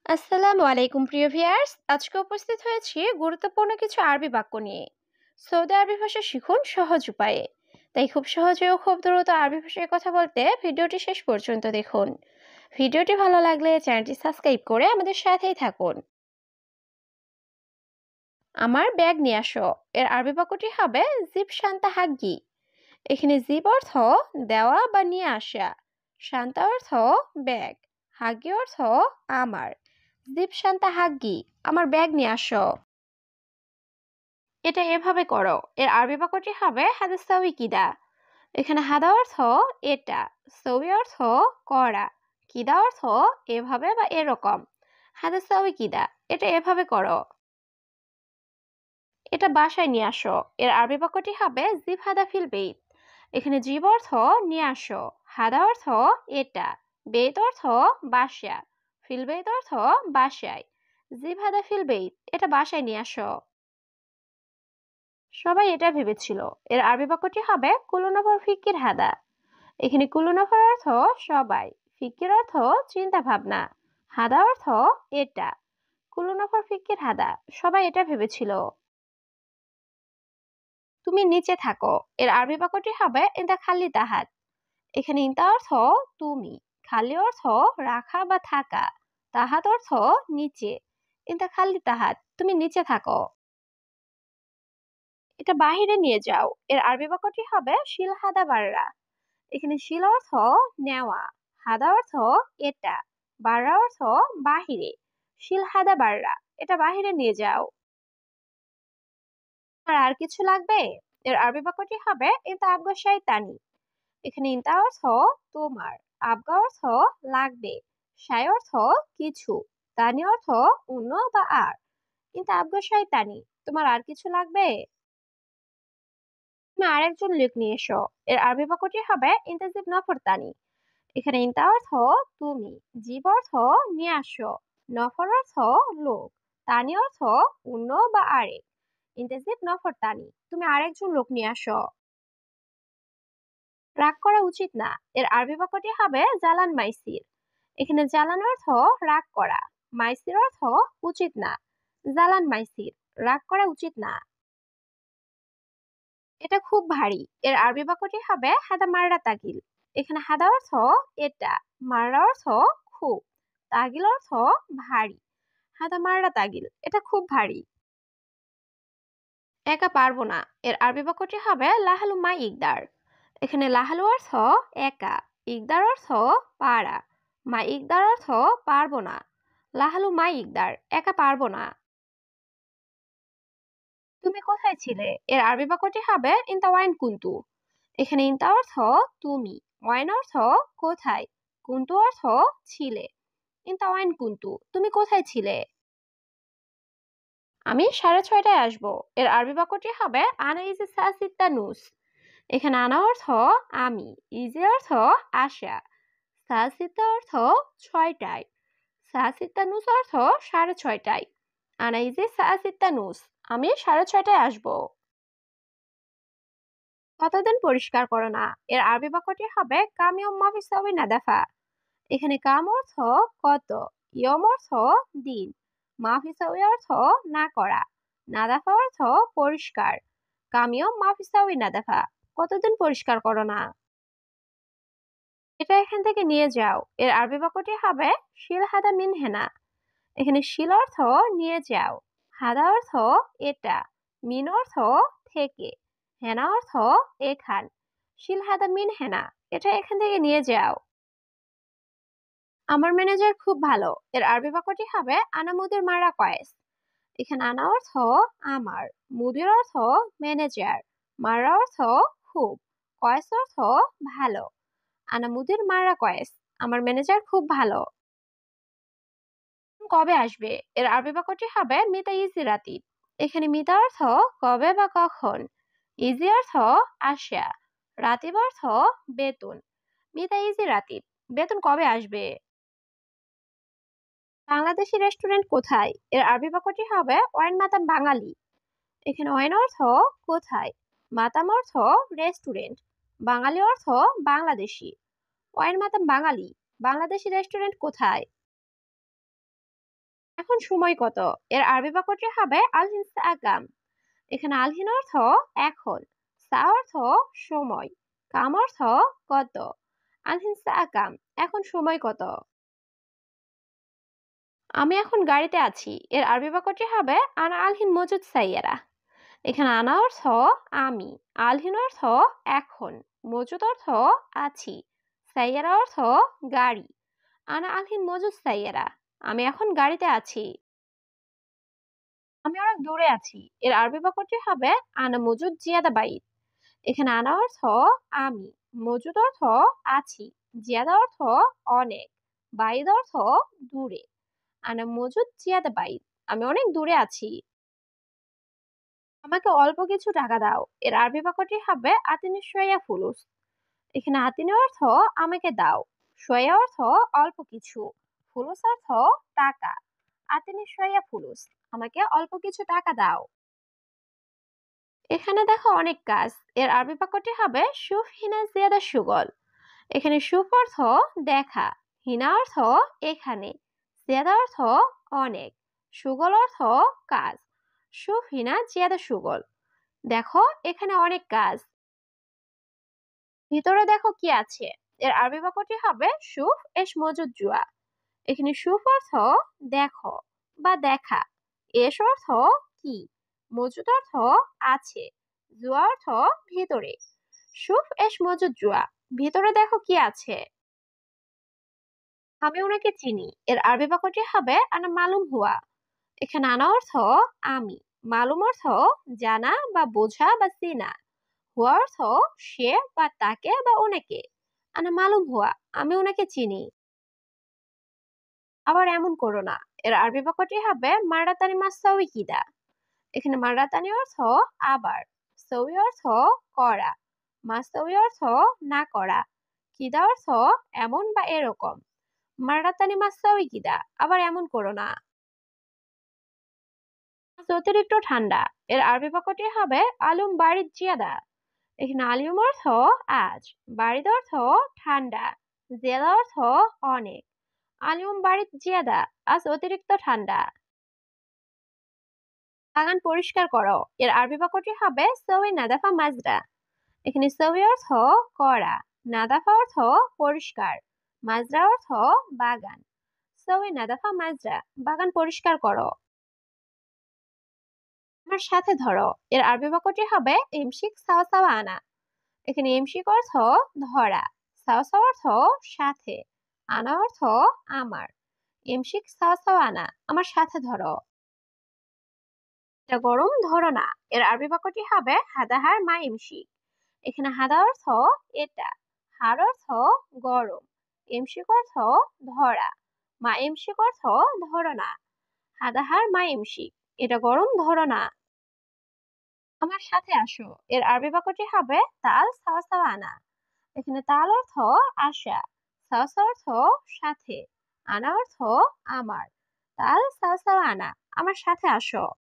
আসসালামু আলাইকুম প্রিয় ভিউয়ার্স, আজকে উপস্থিত হয়েছি গুরুত্বপূর্ণ কিছু আরবি বাক্য নিয়ে। সৌদি আরবি ভাষা শিখুন সহজ উপায়ে। তাই খুব সহজে ও খুব দ্রুত আরবি ভাষায় কথা বলতে ভিডিওটি শেষ পর্যন্ত দেখুন। ভিডিওটি ভালো লাগলে চ্যানেলটি সাবস্ক্রাইব করে আমাদের সাথেই থাকুন। আমার ব্যাগ নিয়ে আসো, এর আরবি বাক্যটি হবে জিব শান্তা হাগ্গি। এখানে জিব অর্থ দেওয়া বা নিয়ে আসা, শান্তা অর্থ ব্যাগ, হাগ্গি অর্থ আমার। জিব শান্তা হাগ্গি, আমার ব্যাগ নিয়ে আসো। এটা এভাবে করো, এর আরবি বাক্যটি হবে হাদা সাউই কিদা। এখানে হাদা অর্থ এটা, সৌই অর্থ করা, কিদা অর্থ এভাবে বা এরকম। হাদা সাউই কিদা, এটা এভাবে করো। এটা বাসায় নিয়ে আসো, এর আরবি বাক্যটি হবে জিব হাদা ফিল বেইত। এখানে জিব অর্থ নিয়ে আসো, হাদা অর্থ এটা, বেইত অর্থ বাসা, ফিল বেইত অর্থ বাসায়। জিব হাদা ফিল বেইত, এটা বাসায় নিয়ে আসো। সবাই এটা ভেবেছিল, এর আরবি বাক্যটি হবে কুলুনফর ফিকির হাদা। এখানে কুলুনফর অর্থ সবাই, ফিকির অর্থ চিন্তা ভাবনা, হাদা অর্থ এটা। কুলুনফর ফিকির হাদা, সবাই এটা ভেবেছিল। তুমি নিচে থাকো, এর আরবি বাক্যটি হবে ইনতা খালি তাহাত। এখানে ইনতা অর্থ তুমি, খালি অর্থ রাখা বা থাকা, তাহাত অর্থ নিচে। ইনতা খালি তাহাত, তুমি নিচে থাকো। এটা বাহিরে নিয়ে যাও, এর আরবি বাক্যটি হবে শিল হাদা বাররা। এখানে শিল অর্থ নেওয়া, হাদা অর্থ এটা, বাররা অর্থ বাহিরে। শিল হাদা বাররা, এটা বাহিরে নিয়ে যাও। আর কিছু লাগবে? এর আরবি বাক্যটি হবে ইনতা আবগা শাইতানি। এখানে ইনতা অর্থ তোমার, আবগা অর্থ লাগবে, শাই অর্থ কিছু, তানি অর্থ অন্য বা আর। ইনতা আবগা শাইতানি, তোমার আর কিছু লাগবে? তুমি আরেকজন লোক নিয়ে এসো, এর আরবি বাক্যটি হবে ইন্তাজিব নফর তানি। এখানে ইনতা অর্থ তুমি, জীব অর্থ নিয়ে আসো, নফর অর্থ লোক, তানি অর্থ অন্য বা আরেক। ইন্তেজিব নফর তানি, তুমি আরেকজন লোক নিয়ে আসো। রাগ করা উচিত না, এর আরবি বাক্যটি হবে জালান মাইসির। এখানে জালান অর্থ রাগ করা, মাইসির অর্থ উচিত না। জালান মাইসির, রাগ করা উচিত না। এটা খুব ভারী, এর আরবি বাক্যটি হবে হাদা মাররা তাগিল। এখানে হাদা অর্থ এটা, মাররা অর্থ খুব, তাগিল অর্থ ভারী। হাদা মাররা তাগিল, এটা খুব ভারী। একা পারবো না, এর আরবি বাক্যটি হবে লাহালু মা ইকদার। এখানে লাহালু অর্থ একা, ইকদার অর্থ পারা, মা ইকদার অর্থ পারবো না। লাহালু মা ইকদার, একা পারবো না। তুমি কোথায় ছিলে, এর আরবি বাক্যটি হবে ইনতা ওয়াইন কুনতু। এখানে ইনতা অর্থ তুমি, ওয়াইন অর্থ কোথায়, কুনতু অর্থ ছিলে। ইনতা ওয়াইন কুনতু, তুমি কোথায় ছিলে? আমি 6:30টায় আসবো, এর আরবি বাক্যটি হবে আনা ইজি সাসিত্তা নুস। এখানে আনা অর্থ আমি, ইজি অর্থ আসা, সাসিত্তা অর্থ 6টায়, সাসিত্তা নুস অর্থ 6:30টায়। আনা ইজি সাসিত্তা নুস, আমি 6:30টায় আসবো। কতদিন পরিষ্কার করো না, এর আরবি বাক্যটি হবে কাম ইয়ম মা ফি সাওবি নাদাফা। এখানে কাম অর্থ কত, ইয়ম অর্থ দিন, মা ফি সাওবি অর্থ না করা, নাদাফা অর্থ পরিষ্কার। কাম ইয়ম মা ফি সাওবি নাদাফা, কতদিন পরিষ্কার করো না। এটা এখান থেকে নিয়ে যাও, এর আরবি বাক্যটি হবে শিল হাদা মিন হেনা। এখানে শিল অর্থ নিয়ে যাও, হাদা অর্থ এটা, মিন অর্থ থেকে, হেনা অর্থ এখান। শিল হাদা মিন হেনা, এটা এখান থেকে নিয়ে যাও। আমার ম্যানেজার খুব ভালো, এর আরবি বাক্যটি হবে আনা মুদির মারা কয়েস। এখানে আনা অর্থ আমার, মুদির অর্থ ম্যানেজার, মারা অর্থ খুব, কয়েস অর্থ ভালো। আনা মুদির মারা কয়েস, আমার ম্যানেজার খুব ভালো। কবে আসবে, এর আরবি বাক্যটি হবে মিতা ইজি রাতি। এখানে মিতা অর্থ কবে বা কখন, ইজি অর্থ আসা, রাতিব অর্থ বেতন। মিতা ইজি রাতি, বেতন কবে আসবে? বাংলাদেশি রেস্টুরেন্ট কোথায়, এর আরবি বাক্যটি হবে ওয়াইন মাতাম বাঙালি। এখানে ওয়াইন অর্থ কোথায়, মাতাম অর্থ রেস্টুরেন্ট, বাঙালি অর্থ বাংলাদেশি। ওয়াইন মাতাম বাঙালি, বাংলাদেশি রেস্টুরেন্ট কোথায়? সময় কত? এর আরবি বাক্যটি হবে আলহিন সাআকাম। এখানে আলহিন অর্থ এখন, সা অর্থ সময়, কাম অর্থ কত। আলহিন সাআকাম, এখন সময় কত? আমি এখন গাড়িতে আছি। এর আরবি বাক্যটি হবে আনা আলহিন মজুদ সাইয়ারা। এখানে আনা অর্থ আমি, আলহিন অর্থ এখন, মজুদ অর্থ আছি, সাইয়ারা অর্থ গাড়ি। আনা আলহিন মজুদ সাইয়ারা, আমি এখন গাড়িতে আছি। আমি অনেক দূরে আছি। এর আরবি বাক্যটি হবে আনা মজুদ জিয়াদা বাইত। এখানে আনা অর্থ আমি, মজুদ অর্থ আছি, জিয়াদা অর্থ অনেক, বাইদ অর্থ দূরে। আনা মজুদ জিয়াদা বাইত, আমি অনেক দূরে আছি। আমাকে অল্প কিছু টাকা দাও। এর আরবি বাক্যটি হবে আতিনি শোয়া ফুলুস। এখানে আতিনি অর্থ আমাকে দাও, শোয়া অর্থ অল্প কিছু, ফুলুস অর্থ টাকা। আতিনি শোয়া ফুলুস, আমাকে অল্প কিছু টাকা দাও। এখানে দেখো অনেক কাজ। এর আরবি বাক্যটি হবে শুফ হিনা জিয়াদা সুগল। এখানে শুফ অর্থ দেখা, হিনা অর্থ এখানে, জিয়াদা অর্থ অনেক, সুগল অর্থ কাজ। শুফ হিনা জিয়াদা সুগল, দেখো এখানে অনেক কাজ। ভিতরে দেখো কি আছে। এর আরবি বাক্যটি হবে শুফ এস মজুদ জুয়া। এখানে শুফ অর্থ দেখো বা দেখা, এস অর্থ কি, মজুদ অর্থ আছে, জুয়া অর্থ ভিতরে। শুফ এস মজুদ জুয়া, ভিতরে দেখো কি আছে। আমি ওনাকে চিনি। এর আরবি বাক্যটি হবে আনা মালুম হুয়া। এখানে আনা অর্থ আমি, মালুম অর্থ জানা বা বোঝা বা চেনা, হুয়া অর্থ সে বা তাকে বা ওনাকে। আনা মালুম হুয়া, আমি ওনাকে চিনি। আবার এমন করো না। এর আরবি বাক্যটি হবে মারাতানি মাসাউই কিদা। এখানে মারাতানি অর্থ আবার, সউই অর্থ করা, মাসাউই অর্থ না করা, কিদা অর্থ এমন বা এরকম। মারাতানি মাসাউই কিদা, আবার এমন করো না। আজ অতিরিক্ত ঠান্ডা। এর আরবি বাক্যটি হবে আলুম বারিদ জিয়াদা। এখানে আলিম অর্থ আজ, বারিদ অর্থ ঠান্ডা, জিয়াদা অর্থ অনেক। আলিম বারিদ জিয়াদা, আজ অতিরিক্ত ঠান্ডা। বাগান পরিষ্কার করো। এর আরবি বাক্যটি হবে সৌই নাদাফা মাজরা। এখানে সৌই অর্থ করা, নাদাফা অর্থ পরিষ্কার, মাজরা অর্থ বাগান। সৌই নাদাফা মাজরা, বাগান পরিষ্কার করো। আমার সাথে ধরো। এর আরবি বাক্যটি হবে ইমশিক সাওয়া সাওয়া আনা। এখানে ইমশিক অর্থ ধরা, সাওয়া সাওয়া অর্থ সাথে, আনা অর্থ আমার। ইমশিক সাওয়া সাওয়া আনা, আমার সাথে ধরো। এটা গরম ধরো না। এর আরবি বাক্যটি হবে হাদাহার মা ইমশিক। এখানে হাদা অর্থ এটা, হার অর্থ গরম, ইমশিক অর্থ ধরা, মা ইমশিক অর্থ ধরো না। হাদাহার মা ইমশিক, এটা গরম ধরো না। আমার সাথে আসো। এর আরবি বাক্যটি হবে তাল সাওয়া সাওয়া আনা। এখানে তাল অর্থ আসা, সাওয়া সাওয়া অর্থ সাথে, আনা অর্থ আমার। তাল সাওয়া সাওয়া আনা, আমার সাথে আসো।